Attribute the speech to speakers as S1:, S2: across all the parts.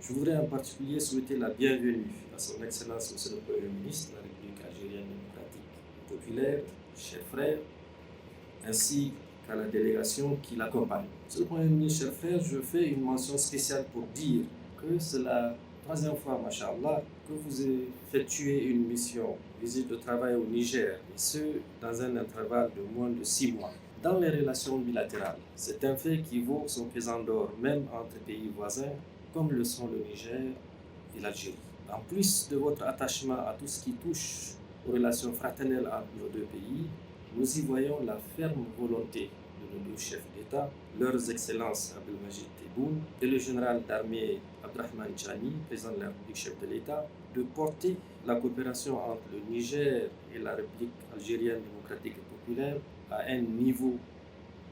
S1: Je voudrais en particulier souhaiter la bienvenue à son Excellence Monsieur le Premier ministre de la République algérienne démocratique et populaire, cher frère, ainsi qu'à la délégation qui l'accompagne. Monsieur le Premier ministre, cher frère, je fais une mention spéciale pour dire que c'est la troisième fois, machallah, que vous effectuez une mission, visite de travail au Niger, et ce, dans un intervalle de moins de 6 mois. Dans les relations bilatérales, c'est un fait qui vaut son pesant d'or, même entre pays voisins, comme le sont le Niger et l'Algérie. En plus de votre attachement à tout ce qui touche aux relations fraternelles entre nos deux pays, nous y voyons la ferme volonté de nos deux chefs d'État, leurs excellences Abdelmajid Tebboune et le général d'armée Abdrahman Chani, président de la République, chef de l'État, de porter la coopération entre le Niger et la République algérienne démocratique et populaire à un niveau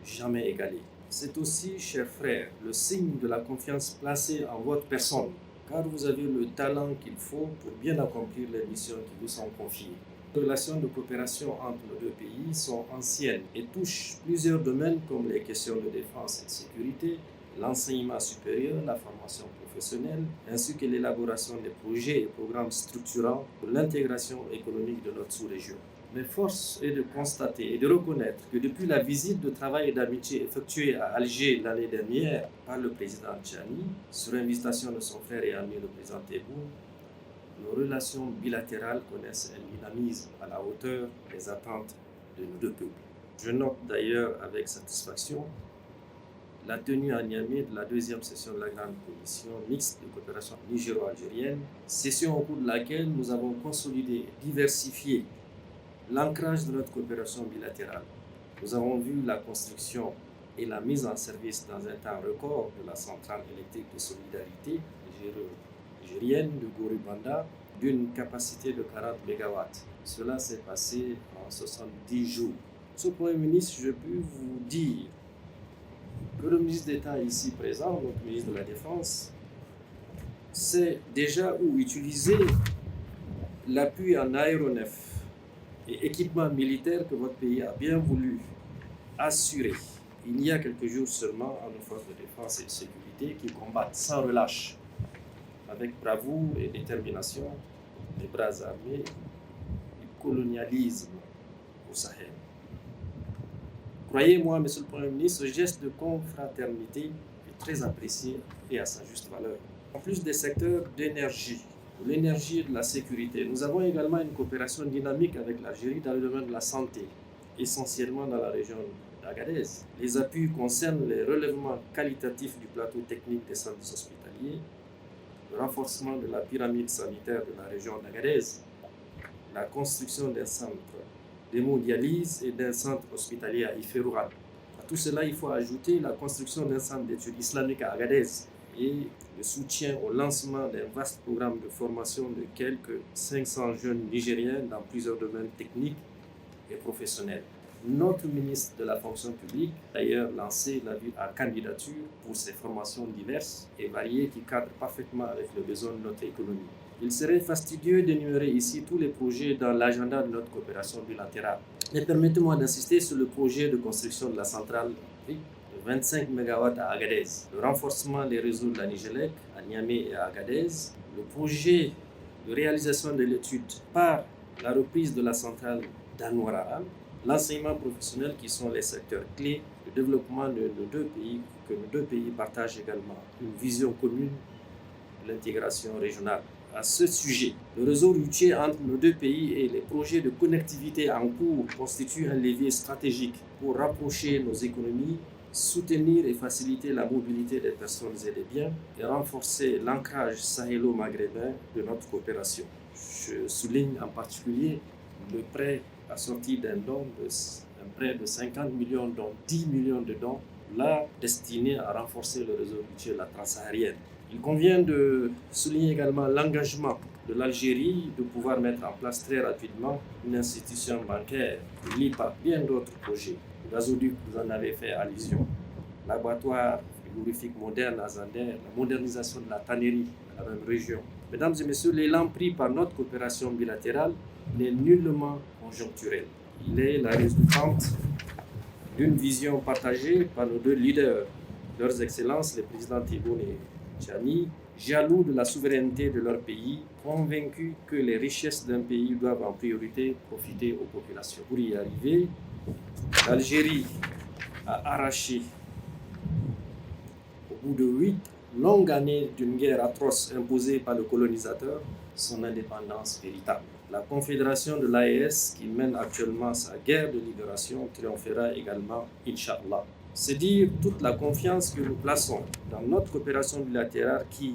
S1: jamais égalé. C'est aussi, chers frères, le signe de la confiance placée en votre personne, car vous avez le talent qu'il faut pour bien accomplir les missions qui vous sont confiées. Les relations de coopération entre nos deux pays sont anciennes et touchent plusieurs domaines comme les questions de défense et de sécurité, l'enseignement supérieur, la formation professionnelle, ainsi que l'élaboration des projets et programmes structurants pour l'intégration économique de notre sous-région. Mais force est de constater et de reconnaître que depuis la visite de travail et d'amitié effectuée à Alger l'année dernière par le président Tchani, sur invitation de son frère et ami le président Tebboune, nos relations bilatérales connaissent un dynamisme à la hauteur des attentes de nos deux peuples. Je note d'ailleurs avec satisfaction la tenue à Niamey de la deuxième session de la Grande Commission mixte de coopération nigéro-algérienne, session au cours de laquelle nous avons consolidé et diversifié l'ancrage de notre coopération bilatérale. Nous avons vu la construction et la mise en service dans un temps record de la centrale électrique de solidarité algérienne de Gorubanda d'une capacité de 40 MW. Cela s'est passé en 70 jours. Monsieur le Premier ministre, je peux vous dire que le ministre d'État ici présent, notre ministre de la Défense, sait déjà où utiliser l'appui en aéronef et équipements militaires que votre pays a bien voulu assurer il y a quelques jours seulement à nos forces de défense et de sécurité qui combattent sans relâche, avec bravoure et détermination, les bras armés du colonialisme au Sahel. Croyez-moi, Monsieur le Premier ministre, ce geste de confraternité est très apprécié et à sa juste valeur. En plus des secteurs d'énergie, de l'énergie et de la sécurité, nous avons également une coopération dynamique avec l'Algérie dans le domaine de la santé, essentiellement dans la région d'Agadez. Les appuis concernent les relèvements qualitatifs du plateau technique des centres hospitaliers, le renforcement de la pyramide sanitaire de la région d'Agadez, la construction d'un centre d'hémodialyse et d'un centre hospitalier à Iférouane. À tout cela, il faut ajouter la construction d'un centre d'études islamiques à Agadez et le soutien au lancement d'un vaste programme de formation de quelques 500 jeunes Nigériens dans plusieurs domaines techniques et professionnels. Notre ministre de la fonction publique a d'ailleurs lancé l'appel à candidature pour ces formations diverses et variées qui cadrent parfaitement avec les besoins de notre économie. Il serait fastidieux d'énumérer ici tous les projets dans l'agenda de notre coopération bilatérale. Mais permettez-moi d'insister sur le projet de construction de la centrale de 25 MW à Agadez, le renforcement des réseaux de la Nigélec à Niamey et à Agadez, le projet de réalisation de l'étude par la reprise de la centrale d'Anouararan, l'enseignement professionnel qui sont les secteurs clés de développement de nos deux pays, que nos deux pays partagent également une vision commune de l'intégration régionale. À ce sujet, le réseau routier entre nos deux pays et les projets de connectivité en cours constituent un levier stratégique pour rapprocher nos économies, soutenir et faciliter la mobilité des personnes et des biens et renforcer l'ancrage sahélo-maghrébin de notre coopération. Je souligne en particulier le prêt assorti d'un don un prêt de 50 millions, dont 10 millions de dons, là destiné à renforcer le réseau routier de la transsaharienne. Il convient de souligner également l'engagement de l'Algérie de pouvoir mettre en place très rapidement une institution bancaire liée par bien d'autres projets. Le gazoduc, vous en avez fait allusion, l'abattoir frigorifique moderne à Zander, la modernisation de la tannerie dans la même région. Mesdames et messieurs, l'élan pris par notre coopération bilatérale n'est nullement conjoncturel. Il est la résultante d'une vision partagée par nos deux leaders, leurs excellences, les présidents Tebboune et Tchani, jaloux de la souveraineté de leur pays, convaincus que les richesses d'un pays doivent en priorité profiter aux populations. Pour y arriver, l'Algérie a arraché, au bout de 8 longues années d'une guerre atroce imposée par le colonisateur, son indépendance véritable. La confédération de l'AES, qui mène actuellement sa guerre de libération, triomphera également, Inch'Allah. C'est dire toute la confiance que nous plaçons dans notre coopération bilatérale qui,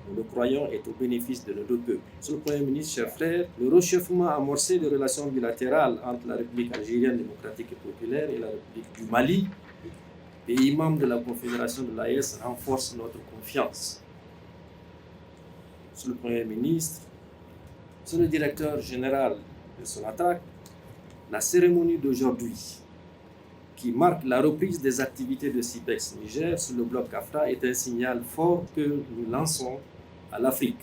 S1: nous le croyons, est au bénéfice de nos deux peuples. Monsieur le Premier ministre, chers frères, le réchauffement amorcé des relations bilatérales entre la République algérienne démocratique et populaire et la République du Mali, pays membre de la Confédération de l'AES, renforce notre confiance. Monsieur le Premier ministre, Monsieur le directeur général de Sonatrach, la cérémonie d'aujourd'hui, qui marque la reprise des activités de CIPEX Niger sur le bloc CAFRA, est un signal fort que nous lançons à l'Afrique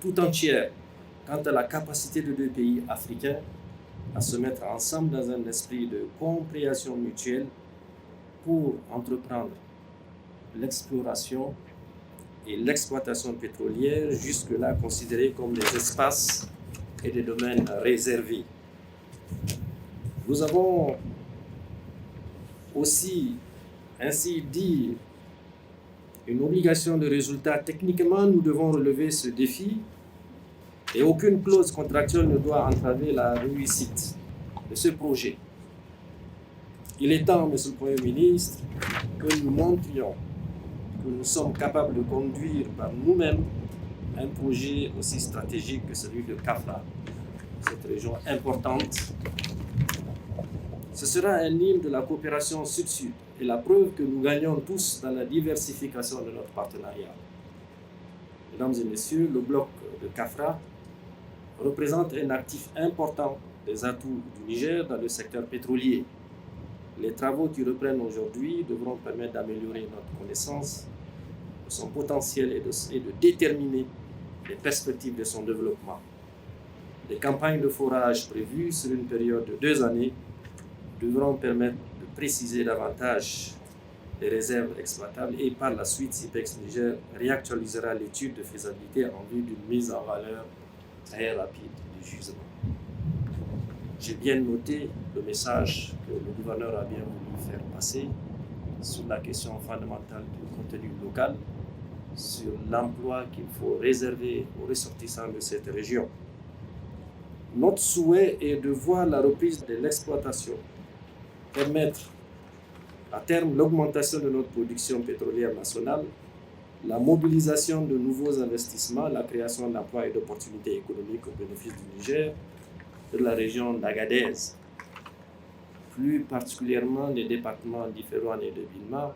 S1: tout entière quant à la capacité de deux pays africains à se mettre ensemble dans un esprit de compréhension mutuelle pour entreprendre l'exploration et l'exploitation pétrolière, jusque-là considérés comme des espaces et des domaines réservés. Nous avons aussi, ainsi dit, une obligation de résultat. Techniquement, nous devons relever ce défi et aucune clause contractuelle ne doit entraver la réussite de ce projet. Il est temps, Monsieur le Premier ministre, que nous montrions que nous sommes capables de conduire par nous-mêmes un projet aussi stratégique que celui de CAFRA, cette région importante. Ce sera un hymne de la coopération sud-sud et la preuve que nous gagnons tous dans la diversification de notre partenariat. Mesdames et messieurs, le bloc de CAFRA représente un actif important des atouts du Niger dans le secteur pétrolier. Les travaux qui reprennent aujourd'hui devront permettre d'améliorer notre connaissance de son potentiel et de déterminer les perspectives de son développement. Les campagnes de forage prévues sur une période de 2 années devront permettre de préciser davantage les réserves exploitables et par la suite, CIPEX Niger réactualisera l'étude de faisabilité en vue d'une mise en valeur très rapide du gisement. J'ai bien noté le message que le gouverneur a bien voulu faire passer sur la question fondamentale du contenu local, sur l'emploi qu'il faut réserver aux ressortissants de cette région. Notre souhait est de voir la reprise de l'exploitation permettre à terme l'augmentation de notre production pétrolière nationale, la mobilisation de nouveaux investissements, la création d'emplois et d'opportunités économiques au bénéfice du Niger, de la région d'Agadez, plus particulièrement des départements d'Iférouane et de Bilma,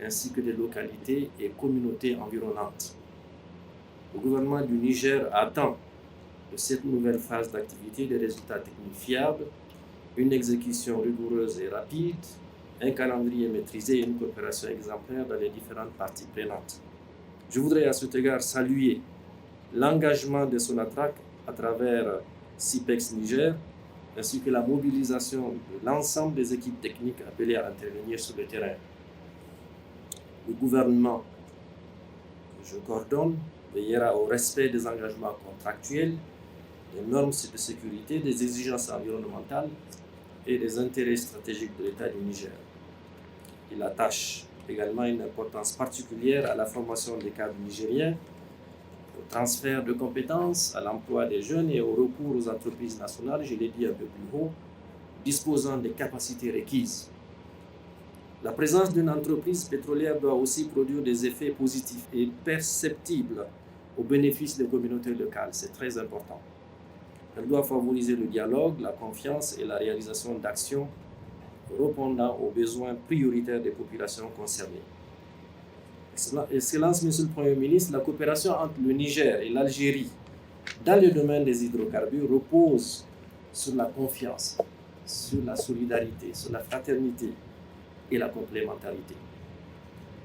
S1: ainsi que des localités et communautés environnantes. Le gouvernement du Niger attend de cette nouvelle phase d'activité des résultats techniques fiables, une exécution rigoureuse et rapide, un calendrier maîtrisé et une coopération exemplaire dans les différentes parties prenantes. Je voudrais à cet égard saluer l'engagement de Sonatrach à travers CIPEX Niger, ainsi que la mobilisation de l'ensemble des équipes techniques appelées à intervenir sur le terrain. Le gouvernement que je coordonne veillera au respect des engagements contractuels, des normes de sécurité, des exigences environnementales et des intérêts stratégiques de l'État du Niger. Il attache également une importance particulière à la formation des cadres nigériens, au transfert de compétences, à l'emploi des jeunes et au recours aux entreprises nationales, je l'ai dit un peu plus haut, disposant des capacités requises. La présence d'une entreprise pétrolière doit aussi produire des effets positifs et perceptibles au bénéfice des communautés locales. C'est très important. Elle doit favoriser le dialogue, la confiance et la réalisation d'actions répondant aux besoins prioritaires des populations concernées. Excellence, Monsieur le Premier ministre, la coopération entre le Niger et l'Algérie dans le domaine des hydrocarbures repose sur la confiance, sur la solidarité, sur la fraternité et la complémentarité.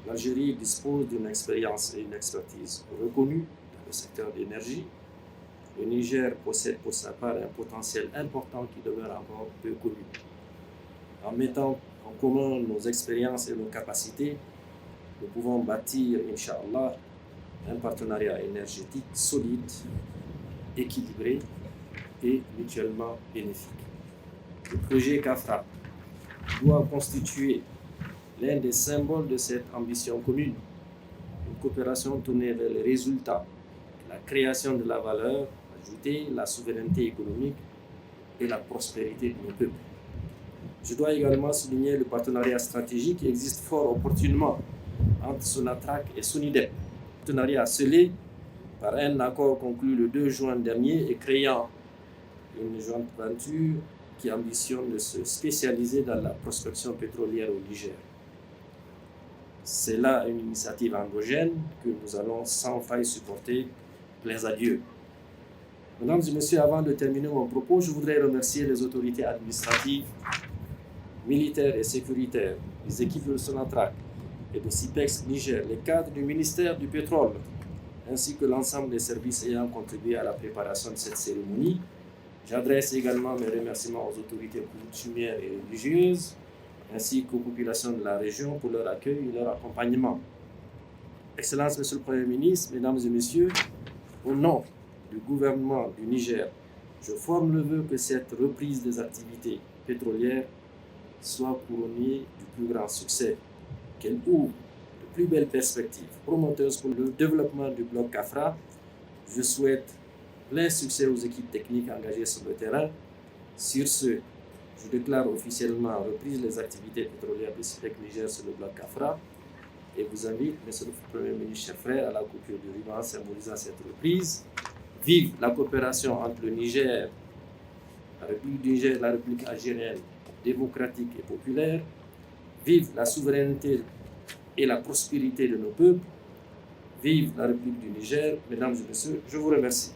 S1: L'Algérie dispose d'une expérience et une expertise reconnues dans le secteur de l'énergie. Le Niger possède pour sa part un potentiel important qui demeure encore peu connu. En mettant en commun nos expériences et nos capacités, nous pouvons bâtir, Inch'Allah, un partenariat énergétique solide, équilibré et mutuellement bénéfique. Le projet CAFRA doit constituer l'un des symboles de cette ambition commune, une coopération tournée vers les résultats, la création de la valeur ajoutée, la souveraineté économique et la prospérité de nos peuples. Je dois également souligner le partenariat stratégique qui existe fort opportunément entre Sonatrach et Sonidep. Partenariat scellé par un accord conclu le 2 juin dernier et créant une jointe venture qui ambitionne de se spécialiser dans la prospection pétrolière au Niger. C'est là une initiative endogène que nous allons sans faille supporter, plaise à Dieu. Mesdames et messieurs, avant de terminer mon propos, je voudrais remercier les autorités administratives, militaires et sécuritaires, les équipes de Sonatrach et de CIPEX Niger, les cadres du ministère du Pétrole, ainsi que l'ensemble des services ayant contribué à la préparation de cette cérémonie. J'adresse également mes remerciements aux autorités coutumières et religieuses, ainsi qu'aux populations de la région pour leur accueil et leur accompagnement. Excellences, Monsieur le Premier ministre, Mesdames et Messieurs, au nom du gouvernement du Niger, je forme le vœu que cette reprise des activités pétrolières soit couronnée du plus grand succès, qu'elle ouvre de plus belles perspectives prometteuses pour le développement du bloc CAFRA. Je souhaite plein succès aux équipes techniques engagées sur le terrain. Sur ce, je déclare officiellement reprise les activités pétrolières de CIPEX Niger sur le bloc CAFRA et vous invite, Monsieur le Premier ministre, chers frères, à la coupure de ruban symbolisant cette reprise. Vive la coopération entre le Niger, la République du Niger et la République algérienne, démocratique et populaire. Vive la souveraineté et la prospérité de nos peuples. Vive la République du Niger. Mesdames et messieurs, je vous remercie.